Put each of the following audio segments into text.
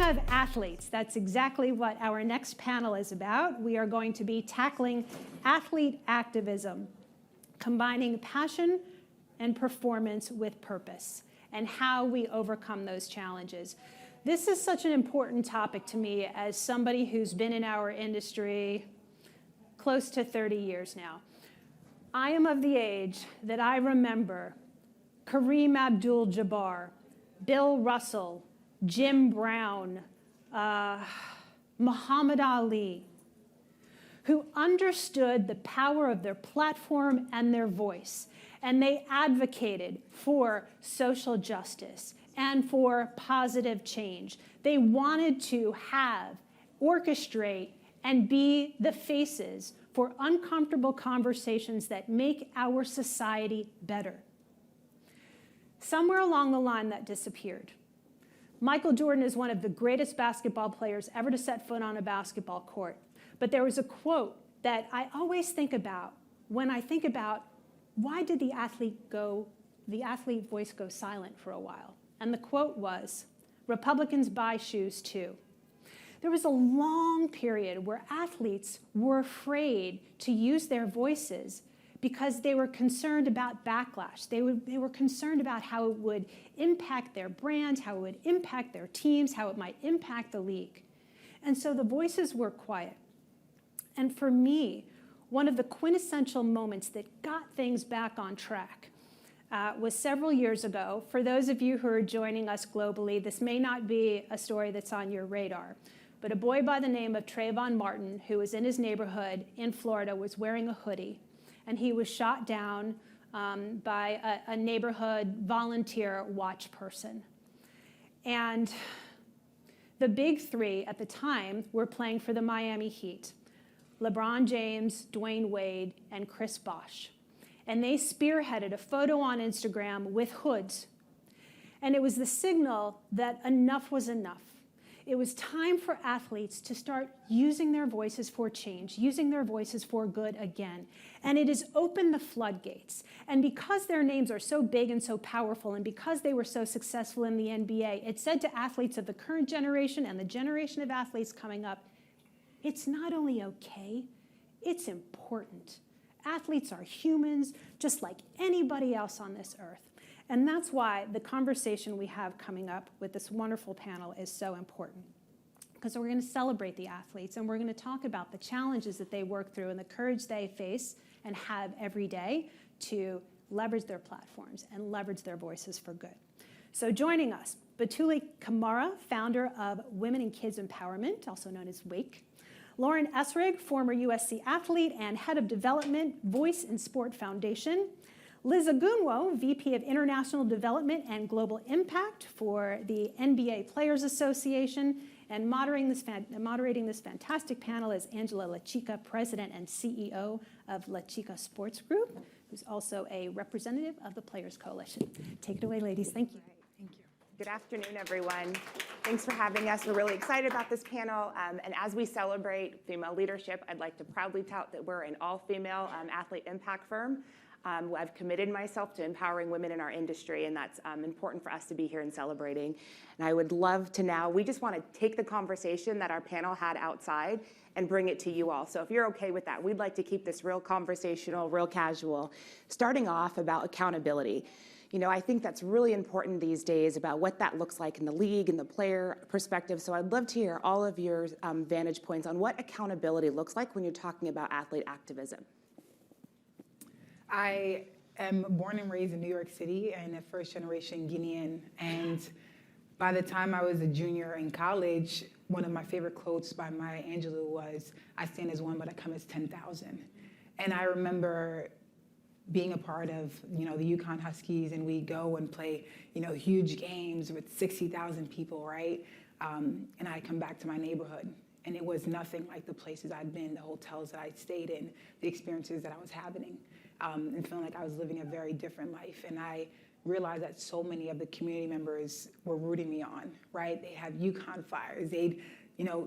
of athletes. That's exactly what our next panel is about. We are going to be tackling athlete activism, combining passion and performance with purpose, and how we overcome those challenges. This is such an important topic to me as somebody who's been in our industry close to 30 years now. I am of the age that I remember Kareem Abdul-Jabbar, Bill Russell, Jim Brown, Muhammad Ali, who understood the power of their platform and their voice. And they advocated for social justice and for positive change. They wanted to orchestrate, and be the faces for uncomfortable conversations that make our society better. Somewhere along the line, that disappeared. Michael Jordan is one of the greatest basketball players ever to set foot on a basketball court. But there was a quote that I always think about when I think about why did the athlete voice go silent for a while? And the quote was, "Republicans buy shoes too." There was a long period where athletes were afraid to use their voices because they were concerned about backlash. They were concerned about how it would impact their brand, how it would impact their teams, how it might impact the league. And so the voices were quiet. And for me, one of the quintessential moments that got things back on track was several years ago. For those of you who are joining us globally, this may not be a story that's on your radar, but a boy by the name of Trayvon Martin, who was in his neighborhood in Florida, was wearing a hoodie, and he was shot down by a neighborhood volunteer watch person. And the big three at the time were playing for the Miami Heat: LeBron James, Dwayne Wade, and Chris Bosh. And they spearheaded a photo on Instagram with hoods. And it was the signal that enough was enough. It was time for athletes to start using their voices for change, using their voices for good again. And it has opened the floodgates. And because their names are so big and so powerful, and because they were so successful in the NBA, it said to athletes of the current generation and the generation of athletes coming up, it's not only okay, it's important. Athletes are humans just like anybody else on this earth. And that's why the conversation we have coming up with this wonderful panel is so important. Because we're going to celebrate the athletes, and we're going to talk about the challenges that they work through and the courage they face and have every day to leverage their platforms and leverage their voices for good. So joining us, Batuli Kamara, founder of Women and Kids Empowerment, also known as WAKE. Lauren Essrig, former USC athlete and head of development, Voice in Sport Foundation. Liz Agunwo, VP of International Development and Global Impact for the NBA Players Association. And moderating this fantastic panel is Angela LaChica, President and CEO of LaChica Sports Group, who's also a representative of the Players Coalition. Take it away, ladies. Thank you. Thank you. Good afternoon, everyone. Thanks for having us. We're really excited about this panel. And as we celebrate female leadership, I'd like to proudly tout that we're an all-female athlete impact firm. I've committed myself to empowering women in our industry, and that's important for us to be here and celebrating. And I would love to now, we just want to take the conversation that our panel had outside and bring it to you all. So if you're okay with that, we'd like to keep this real conversational, real casual, starting off about accountability. You know, I think that's really important these days about what that looks like in the league and the player perspective. So I'd love to hear all of your vantage points on what accountability looks like when you're talking about athlete activism. I am born and raised in New York City and a first-generation Guinean. And by the time I was a junior in college, one of my favorite quotes by Maya Angelou was, "I stand as one, but I come as 10,000." And I remember being a part of, the Yukon Huskies, and we go and play, huge games with 60,000 people, right? And I come back to my neighborhood, and it was nothing like the places I'd been, the hotels that I'd stayed in, the experiences that I was having. And feeling like I was living a very different life. And I realized that so many of the community members were rooting me on, right? They had Yukon Flyers. They'd,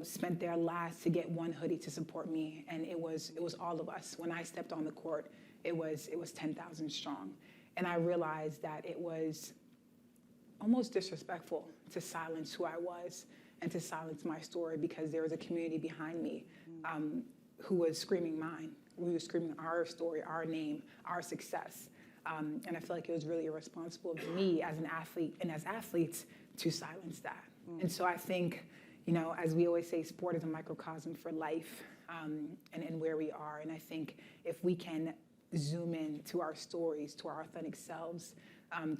spent their last to get one hoodie to support me. And it was all of us. When I stepped on the court, it was 10,000 strong. And I realized that it was almost disrespectful to silence who I was and to silence my story because there was a community behind me who was screaming mine, who was screaming our story, our name, our success. And I feel like it was really irresponsible of me as an athlete and as athletes to silence that. And so I think, as we always say, sport is a microcosm for life and where we are. And I think if we can zoom in to our stories, to our authentic selves,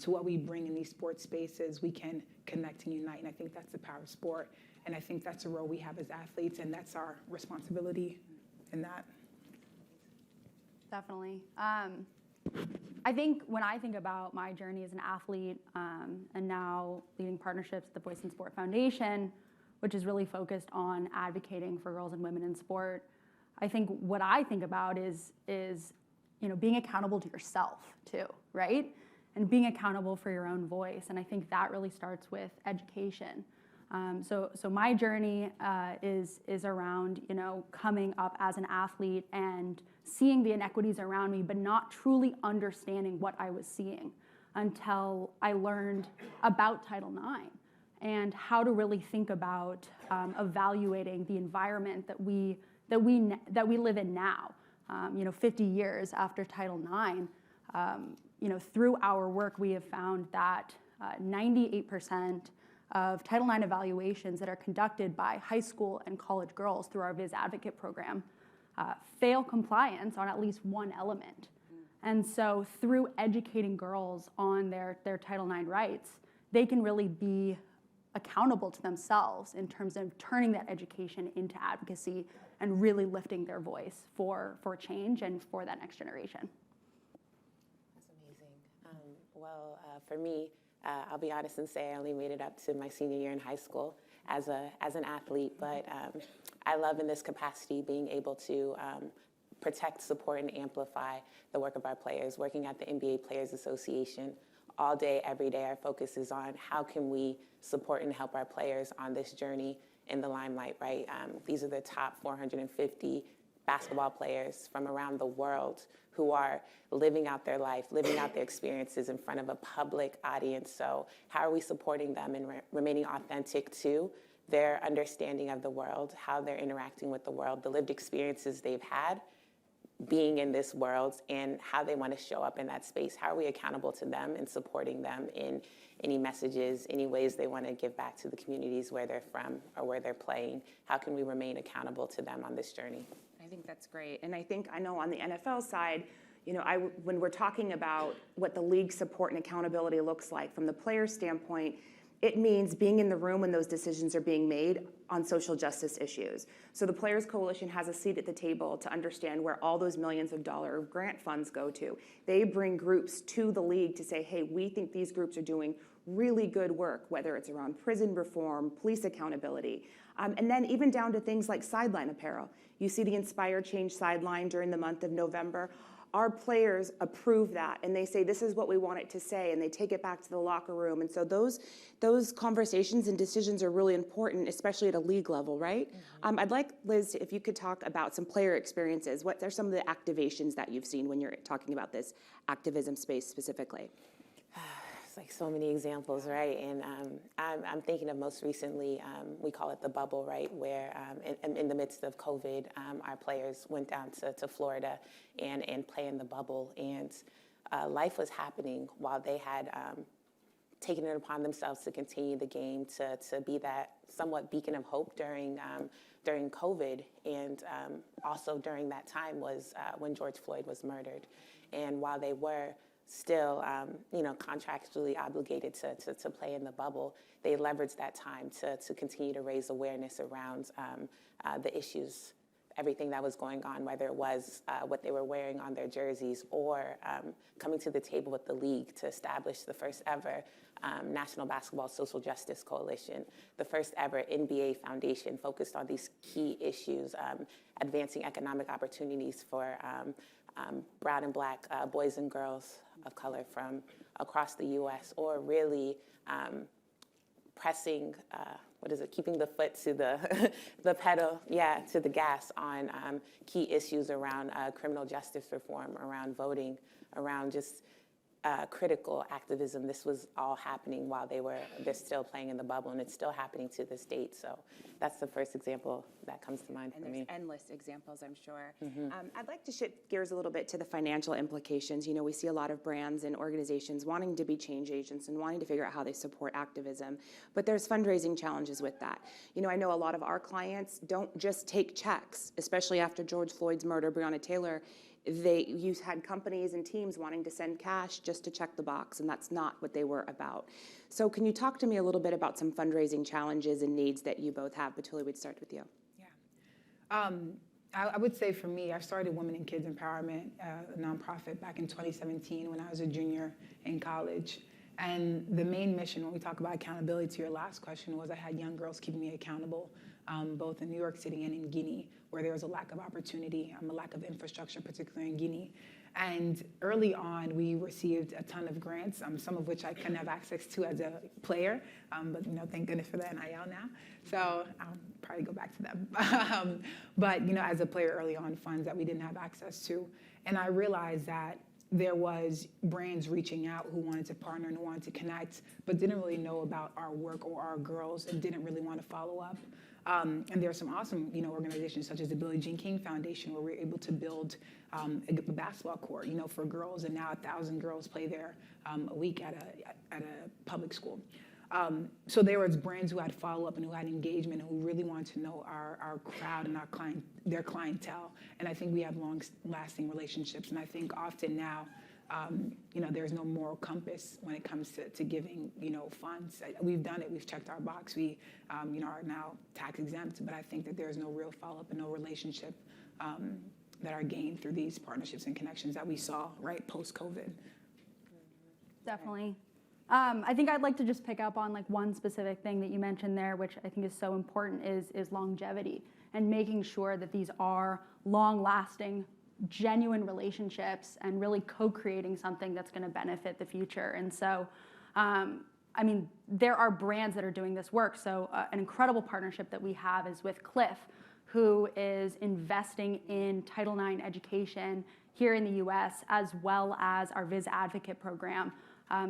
to what we bring in these sports spaces, we can connect and unite. And I think that's the power of sport. And I think that's a role we have as athletes, and that's our responsibility in that. Definitely. I think when I think about my journey as an athlete and now leading partnerships at the Voice in Sport Foundation, which is really focused on advocating for girls and women in sport, I think what I think about is being accountable to yourself too, right? And being accountable for your own voice. And I think that really starts with education. So my journey is around coming up as an athlete and seeing the inequities around me, but not truly understanding what I was seeing until I learned about Title IX and how to really think about evaluating the environment that we live in now. 50 years after Title IX, through our work, we have found that 98% of Title IX evaluations that are conducted by high school and college girls through our Viz Advocate program fail compliance on at least one element. And so through educating girls on their Title IX rights, they can really be accountable to themselves in terms of turning that education into advocacy and really lifting their voice for change and for that next generation. That's amazing. For me, I'll be honest and say I only made it up to my senior year in high school as an athlete, but I love in this capacity being able to protect, support, and amplify the work of our players. Working at the NBA Players Association, all day, every day, our focus is on how can we support and help our players on this journey in the limelight, right? These are the top 450 basketball players from around the world who are living out their life, living out their experiences in front of a public audience. So how are we supporting them and remaining authentic to their understanding of the world, how they're interacting with the world, the lived experiences they've had being in this world, and how they want to show up in that space? How are we accountable to them and supporting them in any messages, any ways they want to give back to the communities where they're from or where they're playing? How can we remain accountable to them on this journey? I think that's great. And I know on the NFL side, when we're talking about what the league support and accountability looks like from the player standpoint, it means being in the room when those decisions are being made on social justice issues. So the Players Coalition has a seat at the table to understand where all those millions of dollar grant funds go to. They bring groups to the league to say, hey, we think these groups are doing really good work, whether it's around prison reform, police accountability, and then even down to things like sideline apparel. You see the Inspire Change sideline during the month of November. Our players approve that, and they say, this is what we want it to say, and they take it back to the locker room. And so those conversations and decisions are really important, especially at a league level, right? Mm-hmm. I'd like, Liz, if you could talk about some player experiences. What are some of the activations that you've seen when you're talking about this activism space specifically? It's like so many examples, right? And I'm thinking of most recently, we call it the bubble, right? Where in the midst of COVID, our players went down to Florida and play in the bubble. And life was happening while they had taken it upon themselves to continue the game, to be that somewhat beacon of hope during COVID. And also during that time was when George Floyd was murdered. And while they were still, contractually obligated to play in the bubble, they leveraged that time to continue to raise awareness around the issues, everything that was going on, whether it was what they were wearing on their jerseys or coming to the table with the league to establish the first ever National Basketball Social Justice Coalition, the first ever NBA Foundation focused on these key issues, advancing economic opportunities for brown and black boys and girls of color from across the U.S., or really pressing, keeping the foot to the pedal, to the gas on key issues around criminal justice reform, around voting, around just critical activism. This was all happening while they're still playing in the bubble, and it's still happening to this date. So that's the first example that comes to mind for And me. there's endless examples, I'm sure. I'd like to shift gears a little bit to the financial implications. You know, we see a lot of brands and organizations wanting to be change agents and wanting to figure out how they support activism, but there's fundraising challenges with that. You know, I know a lot of our clients don't just take checks, especially after George Floyd's murder, Breonna Taylor. You had companies and teams wanting to send cash just to check the box, and that's not what they were about. So can you talk to me a little bit about some fundraising challenges and needs that you both have? Batuli, we'd start with you. Yeah. I would say for me, I started Women and Kids Empowerment, a nonprofit, back in 2017 when I was a junior in college. And the main mission, when we talk about accountability, to your last question, was I had young girls keeping me accountable, both in New York City and in Guinea, where there was a lack of opportunity, a lack of infrastructure, particularly in Guinea. And early on, we received a ton of grants, some of which I couldn't have access to as a player, but thank goodness for the NIL now. So I'll probably go back to them. But as a player early on, funds that we didn't have access to. And I realized that there was brands reaching out who wanted to partner and wanted to connect, but didn't really know about our work or our girls and didn't really want to follow up. And there are some awesome, organizations such as the Billie Jean King Foundation, where we're able to build a basketball court, for girls, and now 1,000 girls play there a week at a public school. So there was brands who had follow-up and who had engagement and who really wanted to know our crowd and their clientele. And I think we have long-lasting relationships. And I think often now, there's no moral compass when it comes to giving, funds. We've done it. We've checked our box. We, are now tax exempt. But I think that there's no real follow-up and no relationship that are gained through these partnerships and connections that we saw right post-COVID. Definitely. I think I'd like to just pick up on one specific thing that you mentioned there, which I think is so important, is longevity and making sure that these are long-lasting, genuine relationships and really co-creating something that's going to benefit the future. And so, there are brands that are doing this work. So an incredible partnership that we have is with Cliff, who is investing in Title IX education here in the US, as well as our Viz Advocate program.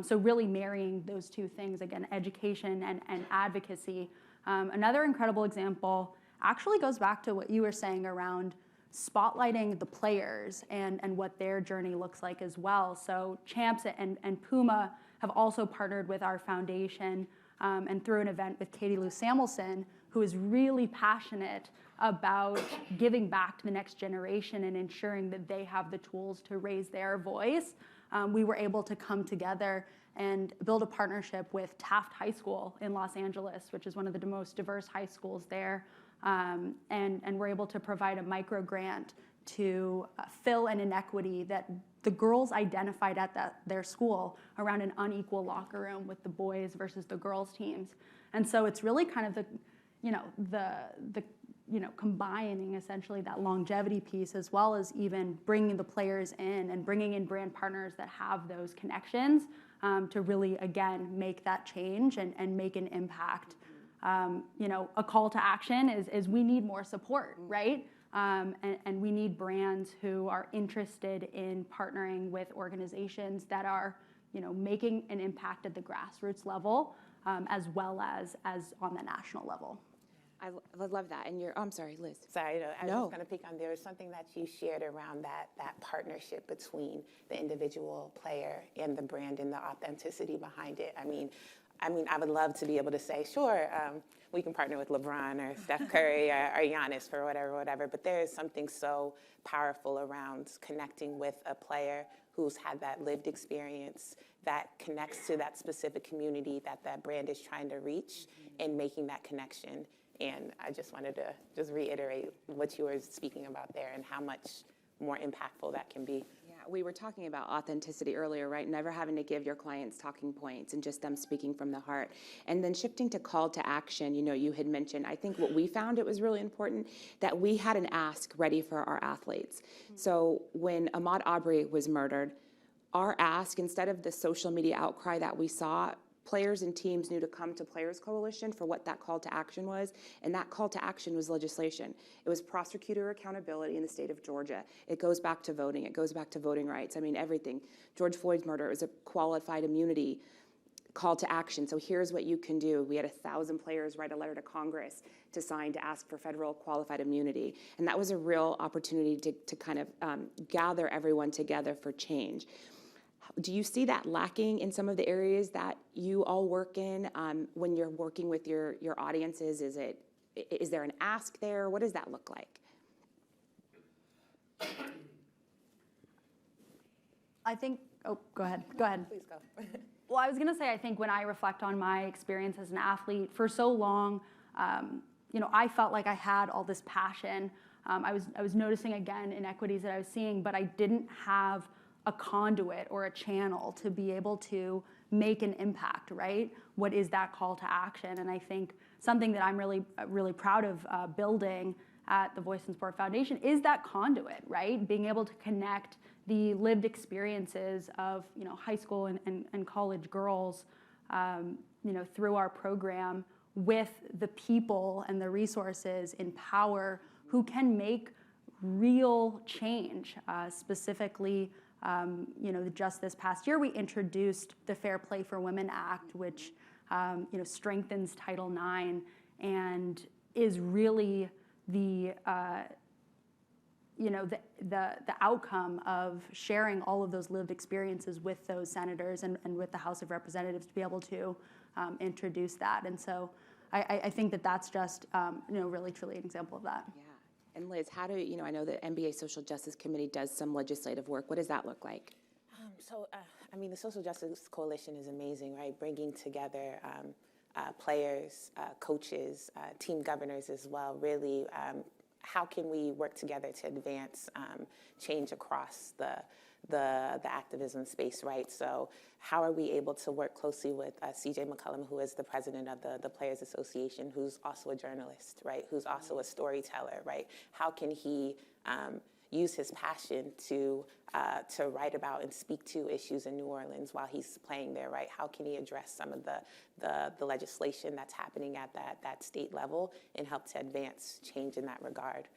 So really marrying those two things, again, education and advocacy. Another incredible example actually goes back to what you were saying around spotlighting the players and what their journey looks like as well. So Champs and Puma have also partnered with our foundation and through an event with Katie Lou Samuelson, who is really passionate about giving back to the next generation and ensuring that they have the tools to raise their voice. We were able to come together and build a partnership with Taft High School in Los Angeles, which is one of the most diverse high schools there. And we're able to provide a micro grant to fill an inequity that the girls identified at their school around an unequal locker room with the boys versus the girls teams. And so it's really kind of combining essentially that longevity piece, as well as even bringing the players in and bringing in brand partners that have those connections to really, again, make that change and make an impact. A call to action is we need more support, right? And we need brands who are interested in partnering with organizations that are, making an impact at the grassroots level, as well as on the national level. I love that. And I'm sorry, Liz. Sorry, I was just going to pick on, there was something that you shared around that partnership between the individual player and the brand and the authenticity behind it. I mean, I would love to be able to say, sure, we can partner with LeBron or Steph Curry or Giannis for whatever, but there is something so powerful around connecting with a player who's had that lived experience that connects to that specific community that brand is trying to reach, and making that connection. And I just wanted to reiterate what you were speaking about there and how much more impactful that can be. Yeah, we were talking about authenticity earlier, right? Never having to give your clients talking points and just them speaking from the heart. And then shifting to call to action, you had mentioned, I think what we found, it was really important that we had an ask ready for our athletes. So when Ahmaud Arbery was murdered, our ask, instead of the social media outcry that we saw, players and teams knew to come to Players Coalition for what that call to action was, and that call to action was legislation. It was prosecutor accountability in the state of Georgia. It goes back to voting. It goes back to voting rights. I mean, everything. George Floyd's murder is a qualified immunity call to action. So here's what you can do. We had 1,000 players write a letter to Congress to sign to ask for federal qualified immunity. And that was a real opportunity to kind of gather everyone together for change. Do you see that lacking in some of the areas that you all work in when you're working with your audiences? Is there an ask there? What does that look like? I think, oh, go ahead. Please go. Well, I was going to say, I think when I reflect on my experience as an athlete, for so long, I felt like I had all this passion. I was noticing, again, inequities that I was seeing, but I didn't have a conduit or a channel to be able to make an impact, right? What is that call to action? And I think something that I'm really proud of building at the Voice in Sport Foundation is that conduit, right? Being able to connect the lived experiences of high school and college girls through our program with the people and the resources in power who can make real change. Specifically, just this past year we introduced the Fair Play for Women Act, which strengthens Title IX and is really the outcome of sharing all of those lived experiences with those senators and with the House of Representatives to be able to introduce that. And so I think that that's just really truly an example of that. Yeah. And Liz, how do I know the NBA Social Justice Committee does some legislative work. What does that look like? The Social Justice Coalition is amazing, right? Bringing together players, coaches, team governors as well. Really, how can we work together to advance change across the activism space, right? So how are we able to work closely with CJ McCollum, who is the president of the Players Association, who's also a journalist, right? Who's also a storyteller, right? How can he use his passion to write about and speak to issues in New Orleans while he's playing there, right? How can he address some of the legislation that's happening at that state level and help to advance change in that regard?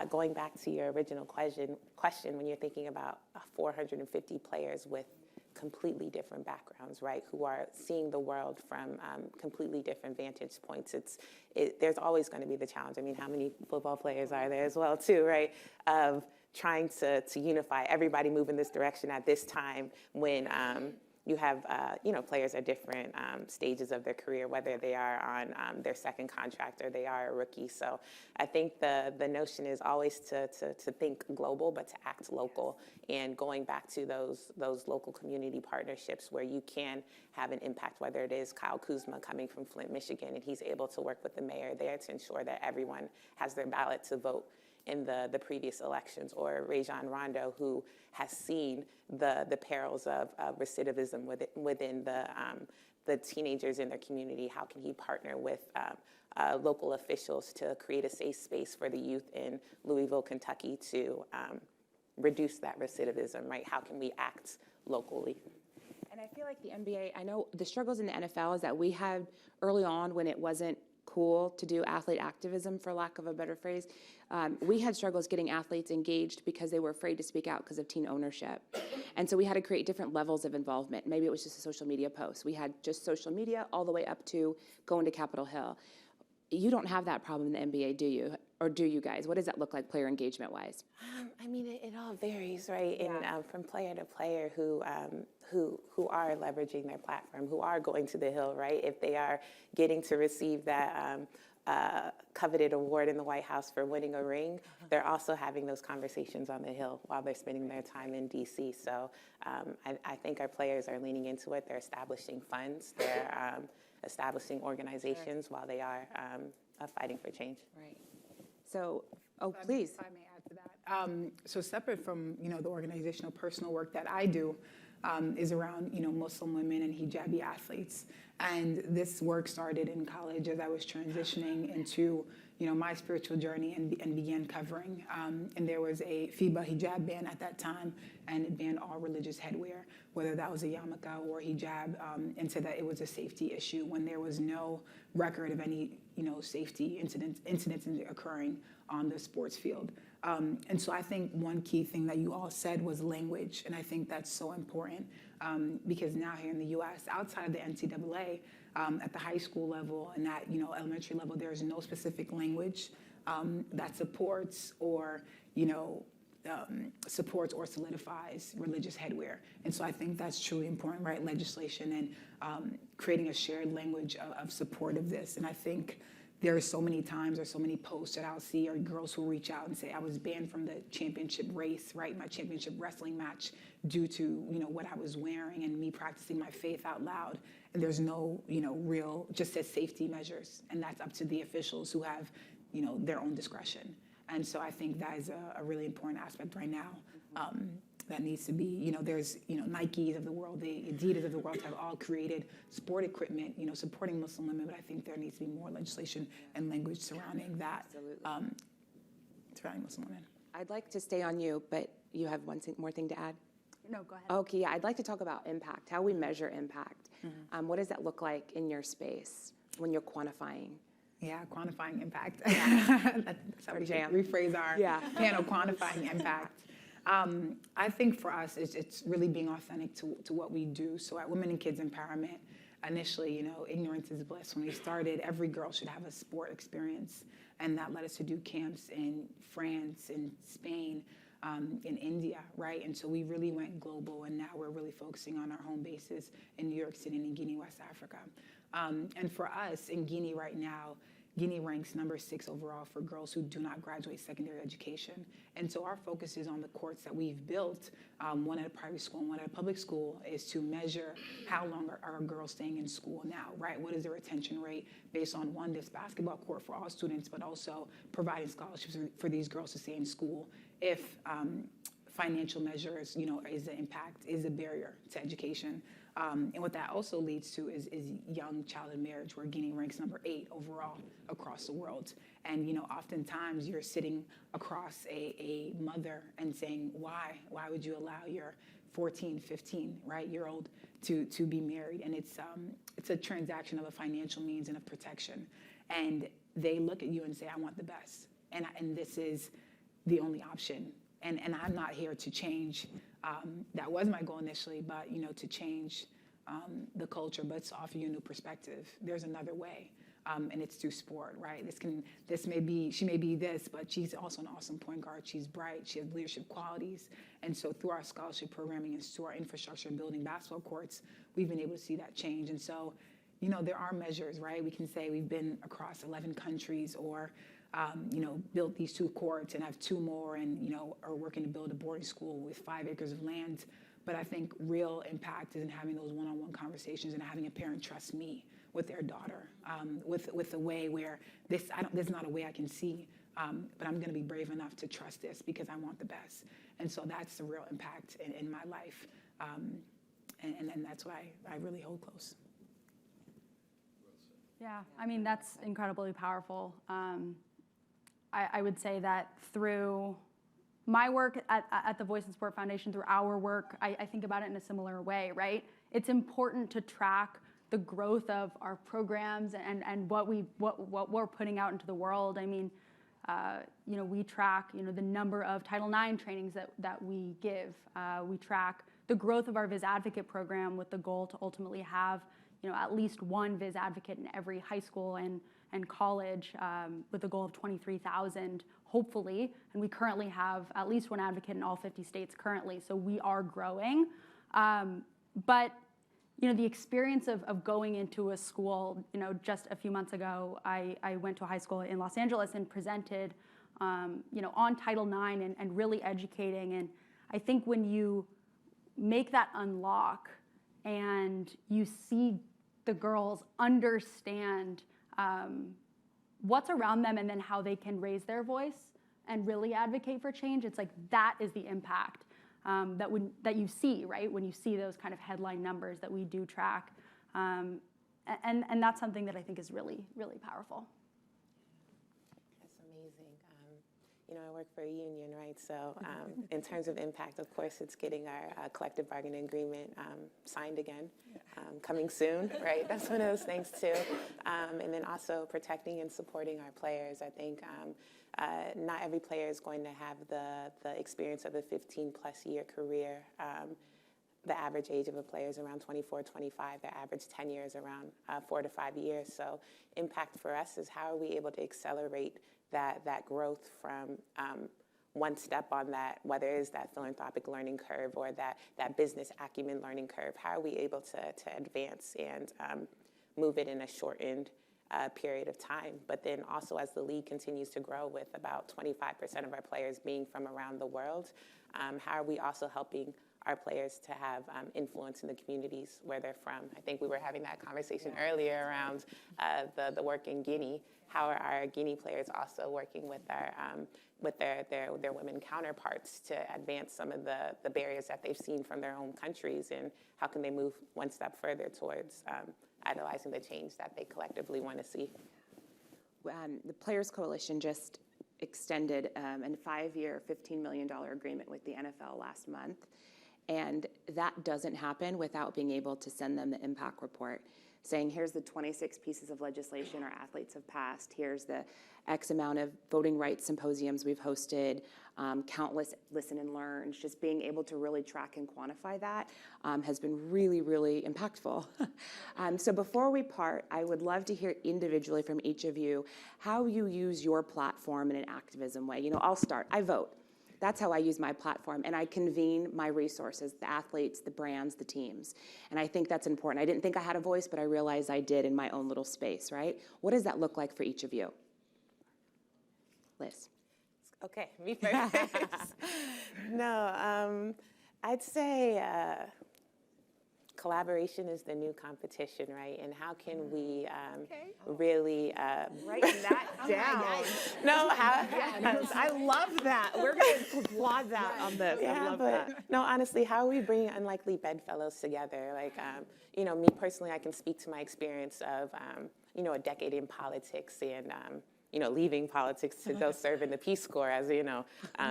Going back to your original question, when you're thinking about 450 players with completely different backgrounds, right, who are seeing the world from completely different vantage points, there's always going to be the challenge. I mean, how many football players are there as well, too, right, of trying to unify everybody move in this direction at this time when you have, players at different stages of their career, whether they are on their second contract or they are a rookie. So I think the notion is always to think global, but to act local. And going back to those local community partnerships where you can have an impact, whether it is Kyle Kuzma coming from Flint, Michigan, and he's able to work with the mayor there to ensure that everyone has their ballot to vote in the previous elections, or Rajon Rondo, who has seen the perils of recidivism within the teenagers in their community. How can he partner with local officials to create a safe space for the youth in Louisville, Kentucky to reduce that recidivism, right? How can we act locally? And I feel like the NBA, I know the struggles in the NFL is that we had early on when it wasn't cool to do athlete activism, for lack of a better phrase. We had struggles getting athletes engaged because they were afraid to speak out because of teen ownership. And so we had to create different levels of involvement. Maybe it was just a social media post. We had just social media all the way up to going to Capitol Hill. You don't have that problem in the NBA, do you? Or do you guys? What does that look like player engagement wise? It all varies, right? Yeah. And from player to player who are leveraging their platform, who are going to the Hill, right? If they are getting to receive that coveted award in the White House for winning a ring, they're also having those conversations on the Hill while they're spending their time in D.C. So I think our players are leaning into it. They're establishing funds. They're establishing organizations while they are fighting for change. Right. So, please. If I may add to that. So separate from, the organizational personal work that I do is around, Muslim women and hijabi athletes. And this work started in college as I was transitioning into, my spiritual journey and began covering. And there was a FIBA hijab ban at that time, and it banned all religious headwear, whether that was a yarmulke or hijab, and said that it was a safety issue when there was no record of any, safety incidents occurring on the sports field. And so I think one key thing that you all said was language, and I think that's so important because now here in the U.S., outside of the NCAA, at the high school level and at elementary level, there is no specific language that supports or solidifies religious headwear. And so I think that's truly important, right? Legislation and creating a shared language of support of this. And I think there are so many times or so many posts that I'll see or girls who reach out and say, I was banned from the championship race, right? My championship wrestling match due to, what I was wearing and me practicing my faith out loud. And there's no, real, just says safety measures. And that's up to the officials who have, their own discretion. And so I think that is a really important aspect right now that needs to be, there's, Nikes of the world, the Adidas of the world have all created sport equipment, supporting Muslim women, but I think there needs to be more legislation and language surrounding that, surrounding Muslim women. I'd like to stay on you, but you have one more thing to add? No, go ahead. Okay, yeah, I'd like to talk about impact, how we measure impact. What does that look like in your space when you're quantifying? Yeah, quantifying impact. That's how we should rephrase our panel, quantifying impact. I think for us, it's really being authentic to what we do. So at Women and Kids Empowerment, initially, ignorance is bliss. When we started, every girl should have a sport experience. And that led us to do camps in France, in Spain, in India, right? And so we really went global, and now we're really focusing on our home bases in New York City and in Guinea, West Africa. And for us in Guinea right now, Guinea ranks number 6 overall for girls who do not graduate secondary education. And so our focus is on the courts that we've built, one at a private school and one at a public school, is to measure how long are girls staying in school now, right? What is their retention rate based on, one, this basketball court for all students, but also providing scholarships for these girls to stay in school if financial measures, is the impact, is a barrier to education. And what that also leads to is young childhood marriage, where Guinea ranks number 8 overall across the world. And oftentimes you're sitting across a mother and saying, why would you allow your 14, 15, right, year old to be married? And it's a transaction of a financial means and of protection. And they look at you and say, I want the best. And this is the only option. And I'm not here to change. That was my goal initially, but to change the culture, but to offer you a new perspective. There's another way, and it's through sport, right? She may be this, but she's also an awesome point guard. She's bright. She has leadership qualities, and so through our scholarship programming and through our infrastructure and building basketball courts, we've been able to see that change. And so, there are measures, right? We can say we've been across 11 countries, or built these 2 courts and have 2 more, and are working to build a boarding school with 5 acres of land. But I think real impact is in having those one-on-one conversations and having a parent trust me with their daughter, with a way where this is not a way I can see, but I'm going to be brave enough to trust this because I want the best. And so that's the real impact in my life, and that's what I really hold close. Yeah, I mean, that's incredibly powerful. I would say that through my work at the Voice in Sport Foundation, through our work, I think about it in a similar way, right? It's important to track the growth of our programs and what we're putting out into the world. I mean, we track, the number of Title IX trainings that we give. We track the growth of our Viz Advocate program with the goal to ultimately have, at least one Viz Advocate in every high school and college, with the goal of 23,000, hopefully. And we currently have at least one advocate in all 50 states currently, so we are growing. But the experience of going into a school, just a few months ago, I went to a high school in Los Angeles and presented, on Title IX and really educating. And I think when you make that unlock and you see the girls understand what's around them and then how they can raise their voice and really advocate for change, it's like that is the impact that you see, right? When you see those kind of headline numbers that we do track. And that's something that I think is really, really powerful. I work for a union, right? So in terms of impact, of course, it's getting our collective bargaining agreement signed again, coming soon, right? That's one of those things too. And then also protecting and supporting our players. I think not every player is going to have the experience of a 15-plus year career. The average age of a player is around 24, 25. Their average tenure is around 4 to 5 years. So impact for us is how are we able to accelerate that growth from one step on that, whether it is that philanthropic learning curve or that business acumen learning curve. How are we able to advance and move it in a shortened period of time? But then also as the league continues to grow with about 25% of our players being from around the world, how are we also helping our players to have influence in the communities where they're from? I think we were having that conversation earlier around the work in Guinea. How are our Guinea players also working with their women counterparts to advance some of the barriers that they've seen from their own countries, and how can they move one step further towards idolizing the change that they collectively want to see? The Players Coalition just extended a 5-year, $15 million agreement with the NFL last month. And that doesn't happen without being able to send them the impact report saying, here's the 26 pieces of legislation our athletes have passed. Here's the X amount of voting rights symposiums we've hosted, countless listen and learns. Just being able to really track and quantify that has been really, really impactful. So before we part, I would love to hear individually from each of you how you use your platform in an activism way. I'll start. I vote. That's how I use my platform, and I convene my resources, the athletes, the brands, the teams. And I think that's important. I didn't think I had a voice, but I realized I did in my own little space, right? What does that look like for each of you? Liz. Okay, me first. No, I'd say collaboration is the new competition, right? And how can we really Writing that down. no, how? I love that. We're going to applaud that on this. I love that. No, honestly, how are we bringing unlikely bedfellows together? Like, me personally, I can speak to my experience of, a decade in politics and, leaving politics to go serve in the Peace Corps as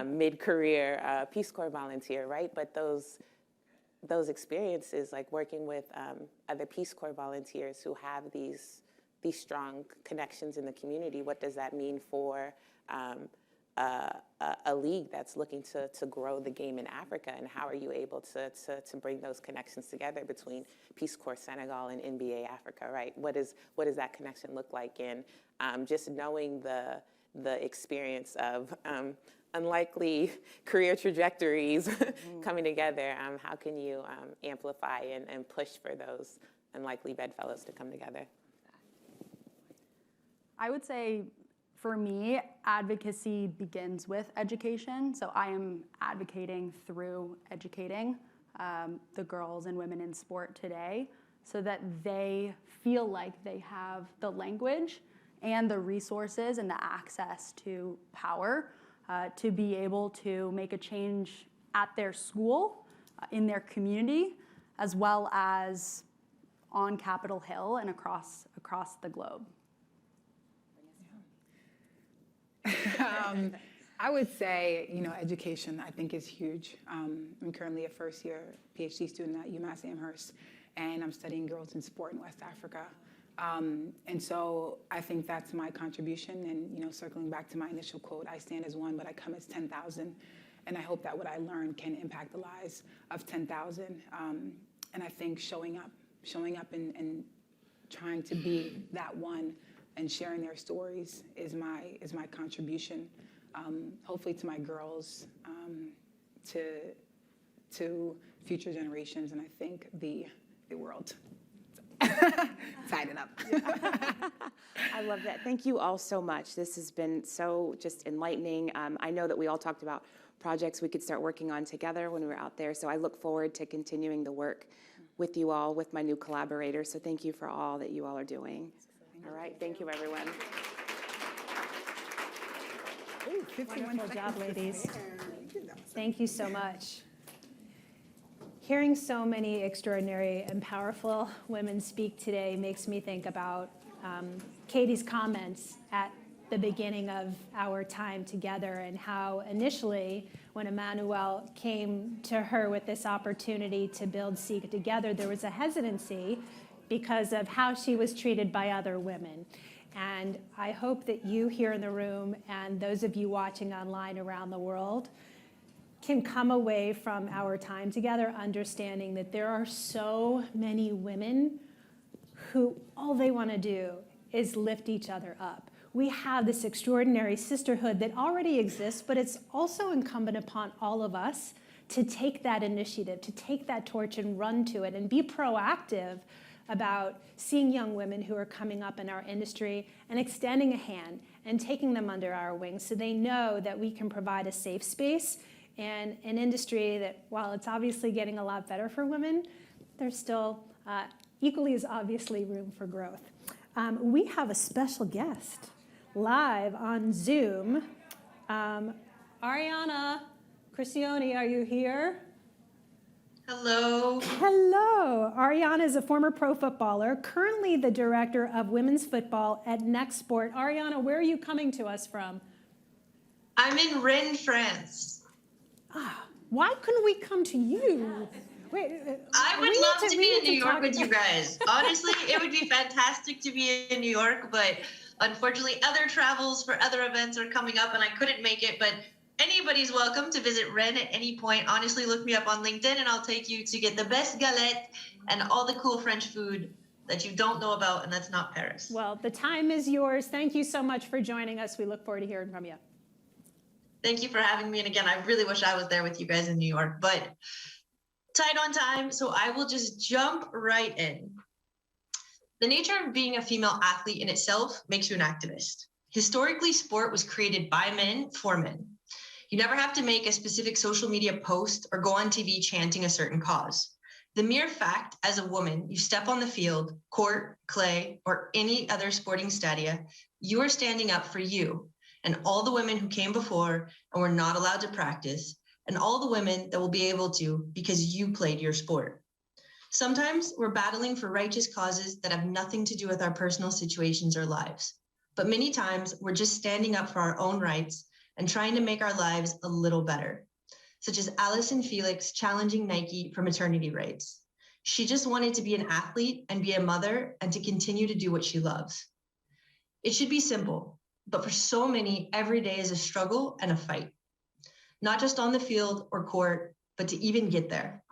mid-career Peace Corps volunteer, right? But those experiences, like working with other Peace Corps volunteers who have these strong connections in the community, what does that mean for a league that's looking to grow the game in Africa? And how are you able to bring those connections together between Peace Corps Senegal and NBA Africa, right? What does that connection look like? And just knowing the experience of unlikely career trajectories coming together, how can you amplify and push for those unlikely bedfellows to come together? I would say, for me, advocacy begins with education. So I am advocating through educating the girls and women in sport today so that they feel like they have the language and the resources and the access to power to be able to make a change at their school, in their community, as well as on Capitol Hill and across the globe. I would say, education, I think, is huge. I'm currently a first-year PhD student at UMass Amherst, and I'm studying girls in sport in West Africa. And so I think that's my contribution. And, circling back to my initial quote, I stand as one, but I come as 10,000. And I hope that what I learn can impact the lives of 10,000. And I think showing up and trying to be that one and sharing their stories is my contribution, hopefully to my girls, to future generations, and I think the world. Tied it up. I love that. Thank you all so much. This has been so just enlightening. I know that we all talked about projects we could start working on together when we were out there, so I look forward to continuing the work with you all, with my new collaborators. So thank you for all that you all are doing. All right, thank you, everyone. Wonderful job, ladies. Thank you so much. Hearing so many extraordinary and powerful women speak today makes me think about Katie's comments at the beginning of our time together, and how initially, when Emmanuel came to her with this opportunity to build SIGA together, there was a hesitancy because of how she was treated by other women. And I hope that you here in the room and those of you watching online around the world can come away from our time together understanding that there are so many women who all they want to do is lift each other up. We have this extraordinary sisterhood that already exists, but it's also incumbent upon all of us to take that initiative, to take that torch and run to it and be proactive about seeing young women who are coming up in our industry and extending a hand and taking them under our wings so they know that we can provide a safe space in an industry that, while it's obviously getting a lot better for women, there's still equally as obviously room for growth. We have a special guest live on Zoom. Ariana Cristioni, are you here? Hello. Hello. Ariana is a former pro footballer, currently the director of women's football at Next Sport. Ariana, where are you coming to us from? I'm in Rennes, France. Why couldn't we come to you? Wait, I would love to be in New York with you guys. Honestly, it would be fantastic to be in New York, but unfortunately other travels for other events are coming up and I couldn't make it, but anybody's welcome to visit Rennes at any point. Honestly, look me up on LinkedIn and I'll take you to get the best galette and all the cool French food that you don't know about, and that's not Paris. Well, the time is yours. Thank you so much for joining us. We look forward to hearing from you. Thank you for having me. And again, I really wish I was there with you guys in New York, but tight on time, so I will just jump right in. The nature of being a female athlete in itself makes you an activist. Historically, sport was created by men for men. You never have to make a specific social media post or go on TV chanting a certain cause. The mere fact, as a woman, you step on the field, court, clay, or any other sporting stadia, you are standing up for you and all the women who came before and were not allowed to practice, and all the women that will be able to because you played your sport. Sometimes we're battling for righteous causes that have nothing to do with our personal situations or lives. But many times we're just standing up for our own rights and trying to make our lives a little better, such as Allison Felix challenging Nike for maternity rights. She just wanted to be an athlete and be a mother and to continue to do what she loves. It should be simple, but for so many, every day is a struggle and a fight. Not just on the field or court, but to even get there.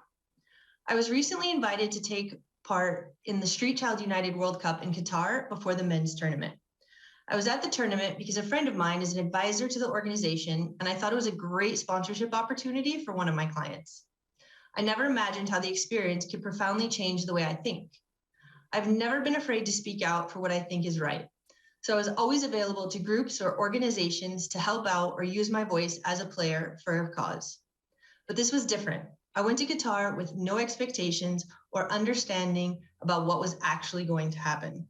I was recently invited to take part in the Street Child United World Cup in Qatar before the men's tournament. I was at the tournament because a friend of mine is an advisor to the organization, and I thought it was a great sponsorship opportunity for one of my clients. I never imagined how the experience could profoundly change the way I think. I've never been afraid to speak out for what I think is right. So I was always available to groups or organizations to help out or use my voice as a player for a cause. But this was different. I went to Qatar with no expectations or understanding about what was actually going to happen.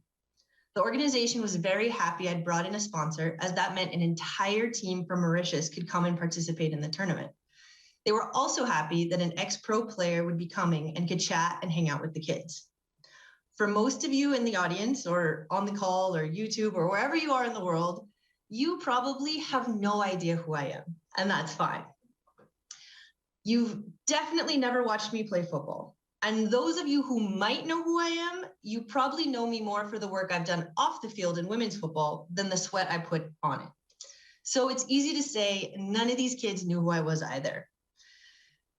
The organization was very happy I'd brought in a sponsor, as that meant an entire team from Mauritius could come and participate in the tournament. They were also happy that an ex-pro player would be coming and could chat and hang out with the kids. For most of you in the audience or on the call or YouTube or wherever you are in the world, you probably have no idea who I am, and that's fine. You've definitely never watched me play football. And those of you who might know who I am, you probably know me more for the work I've done off the field in women's football than the sweat I put on it. So it's easy to say none of these kids knew who I was either.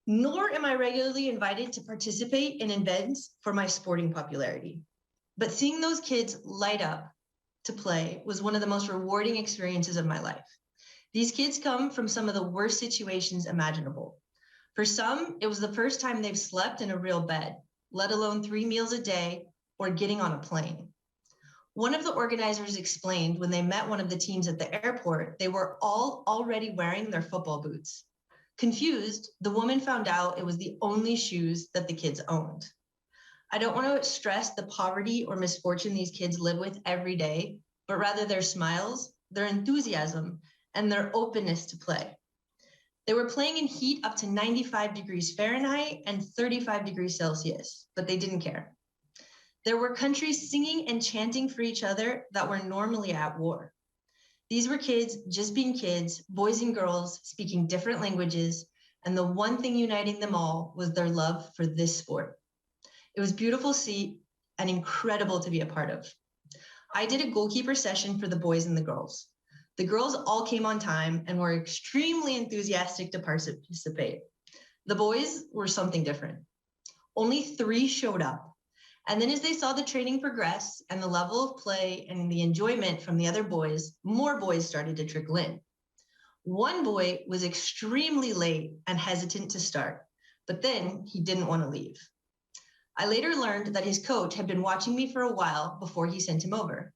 Nor am I regularly invited to participate in events for my sporting popularity. But seeing those kids light up to play was one of the most rewarding experiences of my life. These kids come from some of the worst situations imaginable. For some, it was the first time they've slept in a real bed, let alone 3 meals a day or getting on a plane. One of the organizers explained when they met one of the teams at the airport, they were all already wearing their football boots. Confused, the woman found out it was the only shoes that the kids owned. I don't want to stress the poverty or misfortune these kids live with every day, but rather their smiles, their enthusiasm, and their openness to play. They were playing in heat up to 95 degrees Fahrenheit and 35 degrees Celsius, but they didn't care. There were countries singing and chanting for each other that were normally at war. These were kids just being kids, boys and girls speaking different languages, and the one thing uniting them all was their love for this sport. It was beautiful to see and incredible to be a part of. I did a goalkeeper session for the boys and the girls. The girls all came on time and were extremely enthusiastic to participate. The boys were something different. Only 3 showed up. And then as they saw the training progress and the level of play and the enjoyment from the other boys, more boys started to trickle in. One boy was extremely late and hesitant to start, but then he didn't want to leave. I later learned that his coach had been watching me for a while before he sent him over,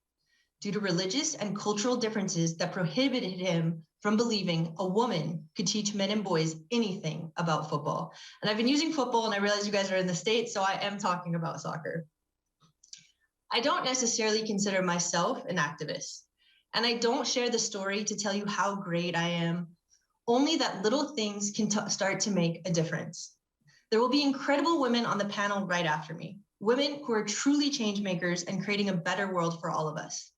due to religious and cultural differences that prohibited him from believing a woman could teach men and boys anything about football. And I've been using football, and I realize you guys are in the States, so I am talking about soccer. I don't necessarily consider myself an activist, and I don't share the story to tell you how great I am, only that little things can start to make a difference. There will be incredible women on the panel right after me, women who are truly change makers and creating a better world for all of us.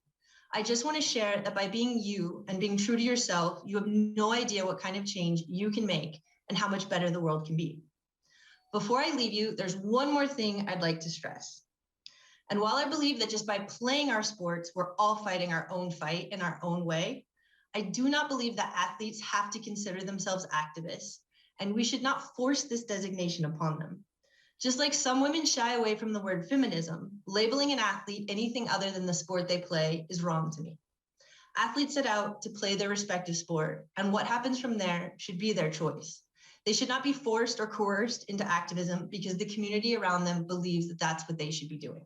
I just want to share that by being you and being true to yourself, you have no idea what kind of change you can make and how much better the world can be. Before I leave you, there's one more thing I'd like to stress. And while I believe that just by playing our sports, we're all fighting our own fight in our own way, I do not believe that athletes have to consider themselves activists, and we should not force this designation upon them. Just like some women shy away from the word feminism, labeling an athlete anything other than the sport they play is wrong to me. Athletes set out to play their respective sport, and what happens from there should be their choice. They should not be forced or coerced into activism because the community around them believes that that's what they should be doing.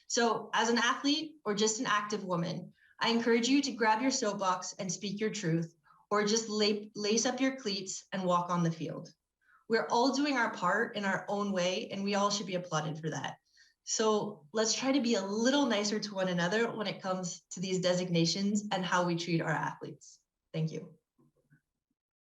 So as an athlete or just an active woman, I encourage you to grab your soapbox and speak your truth, or just lace up your cleats and walk on the field. We're all doing our part in our own way, and we all should be applauded for that. So let's try to be a little nicer to one another when it comes to these designations and how we treat our athletes. Thank you.